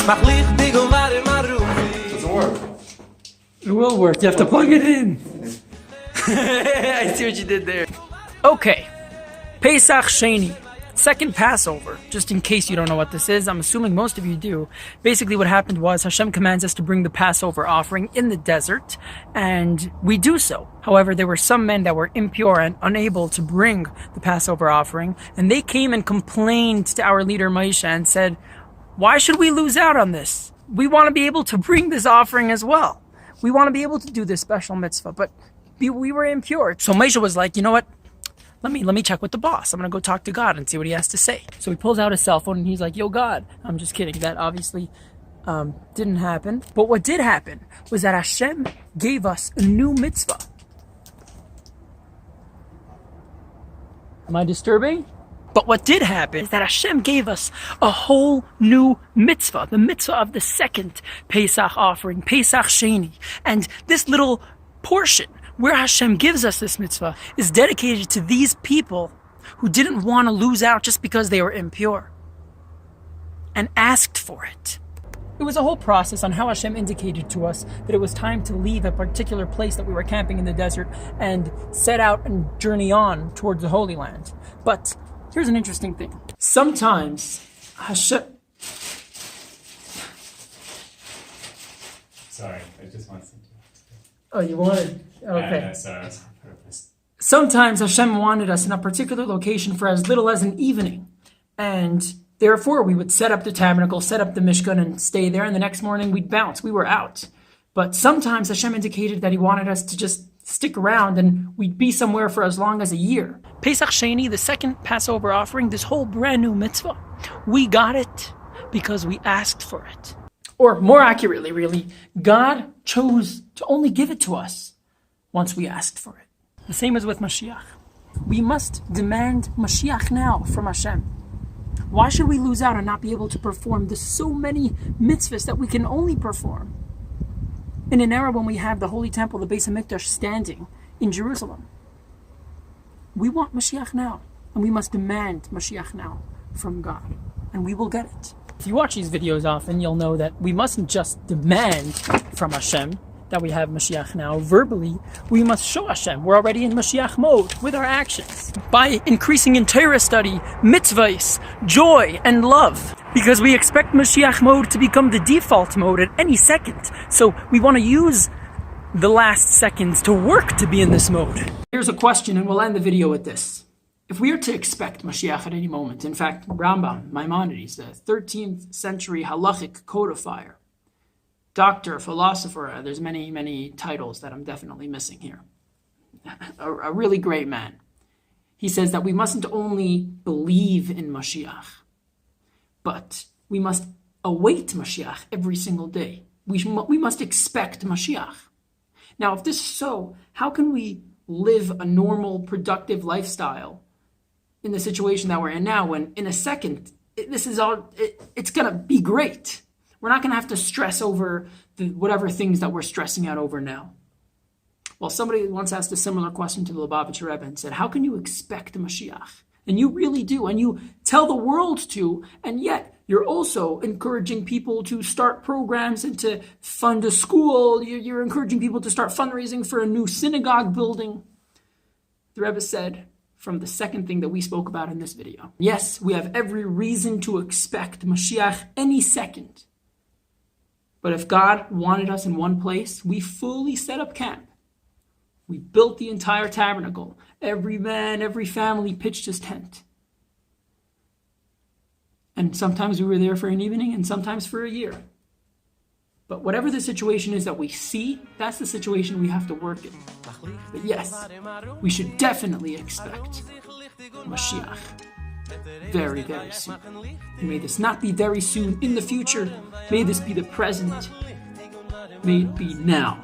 Doesn't work. It will work. You have to plug it in. I see what you did there. Okay. Pesach Sheni. Second Passover. Just in case you don't know what this is, I'm assuming most of you do. Basically what happened was Hashem commands us to bring the Passover offering in the desert, and we do so. However, there were some men that were impure and unable to bring the Passover offering, and they came and complained to our leader Moshe and said, why should we lose out on this? We want to be able to bring this offering as well. We want to be able to do this special mitzvah, but we were impure. So Moshe was like, you know what? Let me check with the boss. I'm going to go talk to God and see what he has to say. So he pulls out his cell phone and he's like, yo, God. I'm just kidding. That obviously didn't happen. But what did happen was that Hashem gave us a new mitzvah. Am I disturbing? But what did happen is that Hashem gave us a whole new mitzvah, the mitzvah of the second Pesach offering, Pesach Sheni. And this little portion where Hashem gives us this mitzvah is dedicated to these people who didn't want to lose out just because they were impure and asked for it. It was a whole process on how Hashem indicated to us that it was time to leave a particular place that we were camping in the desert and set out and journey on towards the Holy Land. But here's an interesting thing. Sometimes Hashem... Sorry, I just want something. Oh, you wanted... Okay. Yeah, sorry, that's on purpose. Sometimes Hashem wanted us in a particular location for as little as an evening. And therefore, we would set up the tabernacle, set up the Mishkan, and stay there. And the next morning, we'd bounce. We were out. But sometimes Hashem indicated that he wanted us to just stick around and we'd be somewhere for as long as a year. Pesach Sheni, the second Passover offering, this whole brand new mitzvah, we got it because we asked for it. Or more accurately, really, God chose to only give it to us once we asked for it. The same as with Mashiach. We must demand Mashiach now from Hashem. Why should we lose out and not be able to perform the so many mitzvahs that we can only perform in an era when we have the Holy Temple, the Beis HaMikdash, standing in Jerusalem? We want Mashiach now, and we must demand Mashiach now from God, and we will get it. If you watch these videos often, you'll know that we mustn't just demand from Hashem that we have Mashiach now. Verbally, we must show Hashem we're already in Mashiach mode with our actions. By increasing in Torah study, mitzvahs, joy, and love. Because we expect Mashiach mode to become the default mode at any second. So we want to use the last seconds to work to be in this mode. Here's a question, and we'll end the video with this. If we are to expect Mashiach at any moment, in fact, Rambam, Maimonides, the 13th century halachic codifier, doctor, philosopher, there's many, many titles that I'm definitely missing here. A really great man. He says that we mustn't only believe in Mashiach, but we must await Mashiach every single day. We must expect Mashiach. Now, if this is so, how can we live a normal, productive lifestyle in the situation that we're in now when in a second, it's going to be great? We're not going to have to stress over whatever things that we're stressing out over now. Well, somebody once asked a similar question to the Lubavitcher Rebbe and said, how can you expect a Mashiach? And you really do, and you tell the world to, and yet you're also encouraging people to start programs and to fund a school. You're encouraging people to start fundraising for a new synagogue building. The Rebbe said, from the second thing that we spoke about in this video, yes, we have every reason to expect Mashiach any second. But if God wanted us in one place, we fully set up camp. We built the entire tabernacle. Every man, every family pitched his tent. And sometimes we were there for an evening and sometimes for a year. But whatever the situation is that we see, that's the situation we have to work in. But yes, we should definitely expect Mashiach very, very soon. And may this not be very soon in the future. May this be the present. May it be now.